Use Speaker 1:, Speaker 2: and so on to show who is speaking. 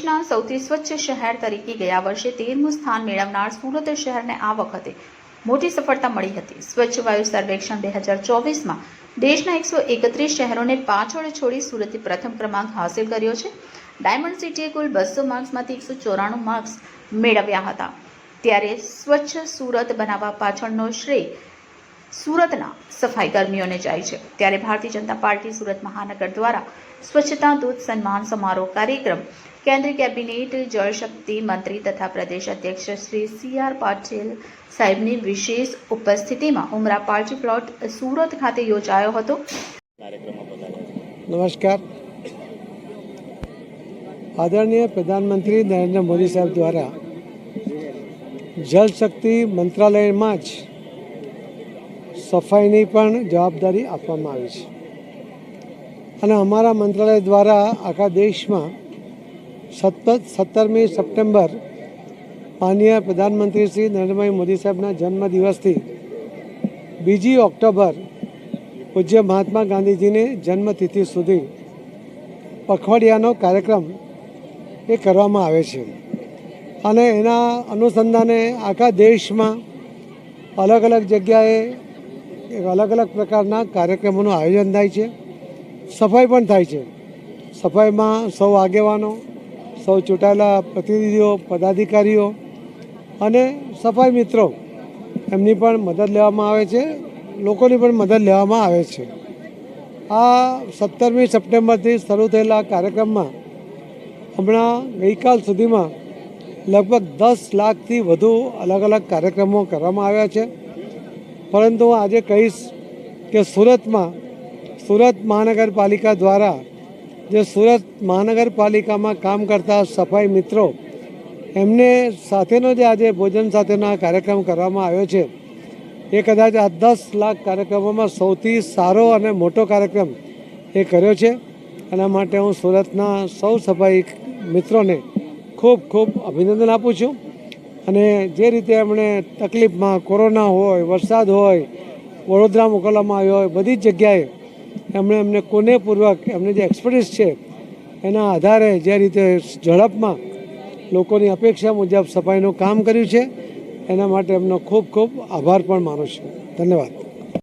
Speaker 1: દેશના સૌથી સ્વચ્છ શહેર તરીકે ગયા વર્ષે 13મું સ્થાન મેળવનાર સુરત શહેરને આ વખતે મોટી સફળતા મળી હતી। સ્વચ્છ વાયુ સર્વેક્ષણ 2024માં દેશના 131 શહેરોને પાછળ છોડી સુરતે પ્રથમ ક્રમાંક હાંસિલ કર્યો છે। ડાયમંડ સિટીએ કુલ 200 માર્ક્સમાંથી 194 માર્ક્સ મેળવ્યા હતા। ત્યારે સ્વચ્છ સુરત બનાવવા પાછળનો શ્રેય સુરતના સફાઈ કર્મીઓને જાય છે। ત્યારે ભારતીય જનતા પાર્ટી સુરત મહાનગર દ્વારા સ્વચ્છતા દૂત સન્માન સમારોહ કાર્યક્રમ કેન્દ્રીય કેબિનેટ જળશક્તિ મંત્રી તથા પ્રદેશ અધ્યક્ષ શ્રી CR પાટીલ સાહેબની વિશેષ ઉપસ્થિતિમાં ઉમરા પાર્ટી પ્લોટ સુરત ખાતે યોજાયો હતો।
Speaker 2: નમસ્કાર। આદરણીય પ્રધાનમંત્રી નરેન્દ્ર મોદી સાહેબ દ્વારા જળશક્તિ મંત્રાલયમાં જ સફાઈની પણ જવાબદારી આપવામાં આવી છે અને અમારા મંત્રાલય દ્વારા આખા દેશમાં 17મી સપ્ટેમ્બર માનનીય પ્રધાનમંત્રી શ્રી નરેન્દ્રભાઈ મોદી સાહેબના જન્મદિવસથી 2 ઓક્ટોબર પૂજ્ય મહાત્મા ગાંધીજીની જન્મતિથિ સુધી પખવાડિયાનો કાર્યક્રમ એ કરવામાં આવે છે અને એના અનુસંધાને આખા દેશમાં અલગ અલગ જગ્યાએ અલગ અલગ પ્રકારના કાર્યક્રમોનું આયોજન થાય છે। સફાઈ પણ થાય છે। સફાઈમાં સૌ આગેવાનો, સૌ ચૂંટાયેલા પ્રતિનિધિઓ, પદાધિકારીઓ અને સફાઈ મિત્રો એમની પણ મદદ લેવામાં આવે છે, લોકોની પણ મદદ લેવામાં આવે છે। આ 17મી સપ્ટેમ્બરથી શરૂ થયેલા કાર્યક્રમમાં હમણાં ગઈકાલ સુધીમાં લગભગ 10 લાખથી વધુ અલગ અલગ કાર્યક્રમો કરવામાં આવ્યા છે। પરંતુ આજે કહીશ કે સુરત મહાનગરપાલિકા દ્વારા જે સુરત મહાનગરપાલિકામાં કામ કરતા સફાઈ મિત્રો એમને સાથેનો જે આજે ભોજન સાથેનો આ કાર્યક્રમ કરવામાં આવ્યો છે એ કદાચ આ 10 લાખ કાર્યક્રમોમાં સૌથી સારો અને મોટો કાર્યક્રમ એ કર્યો છે। એના માટે હું સુરતના સૌ સફાઈ મિત્રોને ખૂબ ખૂબ અભિનંદન આપું છું અને જે રીતે એમણે તકલીફમાં કોરોના હોય, વરસાદ હોય, વડોદરા મોકલવામાં આવ્યો હોય, બધી જ જગ્યાએ એમને કોનેપૂર્વક એમને જે એક્સપર્ટીસ છે એના આધારે જે રીતે ઝડપમાં લોકોની અપેક્ષા મુજબ સફાઈનું કામ કર્યું છે એના માટે એમનો ખૂબ ખૂબ આભાર પણ માનું છું। ધન્યવાદ।